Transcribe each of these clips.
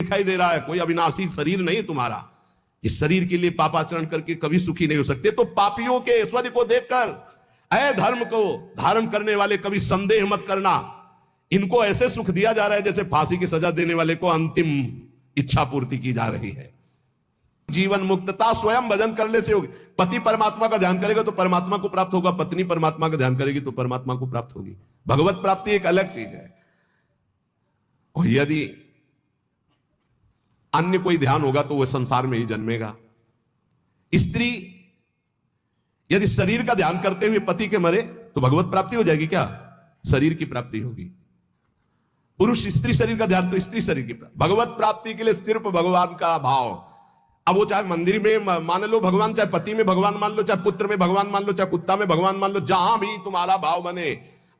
दिखाई दे रहा है, कोई अविनाशी शरीर नहीं तुम्हारा। इस शरीर के लिए पापाचरण करके कभी सुखी नहीं हो सकते। तो पापियों के ऐश्वर्य को देखकर अधर्म को धारण करने वाले कभी संदेह मत करना। इनको ऐसे सुख दिया जा रहा है जैसे फांसी की सजा देने वाले को अंतिम इच्छा पूर्ति की जा रही है। जीवन मुक्तता स्वयं भजन करने से होगी। पति परमात्मा का ध्यान करेगा तो परमात्मा को प्राप्त होगा, पत्नी परमात्मा का ध्यान करेगी तो परमात्मा को प्राप्त होगी। भगवत प्राप्ति एक अलग चीज है। और यदि अन्य कोई ध्यान होगा तो वह संसार में ही जन्मेगा। स्त्री यदि शरीर का ध्यान करते हुए पति के मरे तो भगवत प्राप्ति हो जाएगी क्या? शरीर की प्राप्ति होगी। पुरुष स्त्री शरीर का ध्यान तो स्त्री शरीर की प्राप्ति। भगवत प्राप्ति के लिए सिर्फ भगवान का भाव। अब वो चाहे मंदिर में मान लो भगवान, चाहे पति में भगवान मान लो, चाहे पुत्र में भगवान मान लो, चाहे कुत्ता में भगवान मान लो, जहां भी तुम्हारा भाव बने।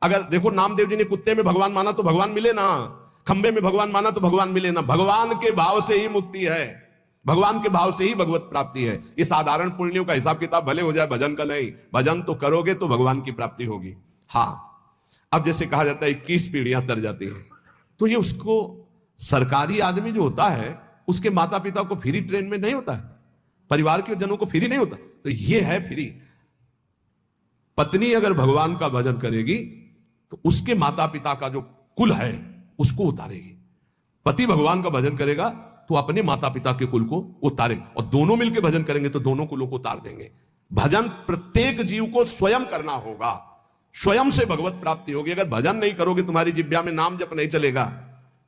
अगर देखो नामदेव जी ने कुत्ते में भगवान माना तो भगवान मिले ना, खंबे में भगवान माना तो भगवान मिले ना। भगवान के भाव से ही मुक्ति है, भगवान के भाव से ही भगवत प्राप्ति है। ये साधारण पुण्यों का हिसाब किताब भले हो जाए, भजन का नहीं। भजन तो करोगे तो भगवान की प्राप्ति होगी। हाँ, अब जैसे कहा जाता है 21 पीढ़ियां तर जाती हैं, तो ये उसको सरकारी आदमी जो होता है उसके माता पिता को फ्री ट्रेन में नहीं होता है, परिवार के जनों को फ्री नहीं होता, तो ये है फ्री। पत्नी अगर भगवान का भजन करेगी तो उसके माता पिता का जो कुल है उसको उतारेगी। पति भगवान का भजन करेगा तो अपने माता पिता के कुल को उतारेगा, और दोनों मिलकर भजन करेंगे तो दोनों कुलों को उतार देंगे। भजन प्रत्येक जीव को स्वयं करना होगा, स्वयं से भगवत प्राप्ति होगी। अगर भजन नहीं करोगे, तुम्हारी जिह्वा में नाम जप नहीं चलेगा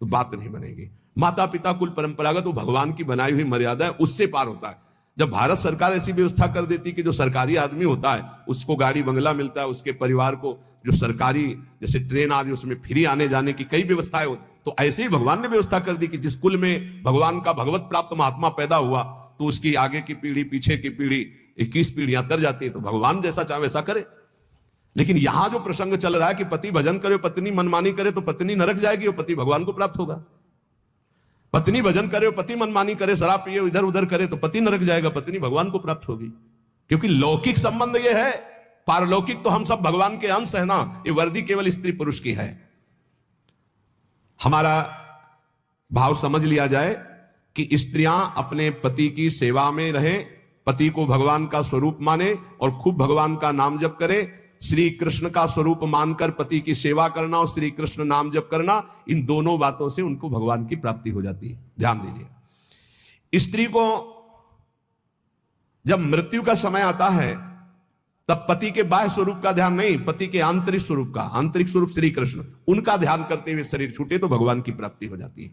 तो बात नहीं बनेगी। माता पिता कुल परंपरागत वो भगवान की बनाई हुई मर्यादा है, उससे पार होता है। जब भारत सरकार ऐसी व्यवस्था कर देती कि जो सरकारी आदमी होता है उसको गाड़ी बंगला मिलता है, उसके परिवार को जो सरकारी जैसे ट्रेन आदि उसमें फ्री आने जाने की कई व्यवस्थाएं होती, तो ऐसे ही भगवान ने व्यवस्था कर दी कि जिस कुल में भगवान का भगवत प्राप्त महात्मा पैदा हुआ तो उसकी आगे की पीढ़ी पीछे की पीढ़ी 21 पीढ़ियां तर जाती है। तो भगवान जैसा चाहे वैसा करे। लेकिन यहां जो प्रसंग चल रहा है कि पति भजन करे, पत्नी मनमानी करे तो पत्नी नरक जाएगी और पति भगवान को प्राप्त होगा। पत्नी भजन करे और पति मनमानी करे, शराब पिए इधर उधर करे तो पति नरक जाएगा, पत्नी भगवान को प्राप्त होगी। क्योंकि लौकिक संबंध ये है, पारलौकिक तो हम सब भगवान के अंश है ना। ये वर्दी केवल स्त्री पुरुष की है। हमारा भाव समझ लिया जाए कि स्त्रियां अपने पति की सेवा में रहें, पति को भगवान का स्वरूप माने और खूब भगवान का नाम जप करें। श्री कृष्ण का स्वरूप मानकर पति की सेवा करना और श्री कृष्ण नाम जप करना, इन दोनों बातों से उनको भगवान की प्राप्ति हो जाती है। ध्यान दीजिए, स्त्री को जब मृत्यु का समय आता है तब पति के बाह्य स्वरूप का ध्यान नहीं, पति के आंतरिक स्वरूप का, आंतरिक स्वरूप श्री कृष्ण, उनका ध्यान करते हुए शरीर छूटे तो भगवान की प्राप्ति हो जाती है।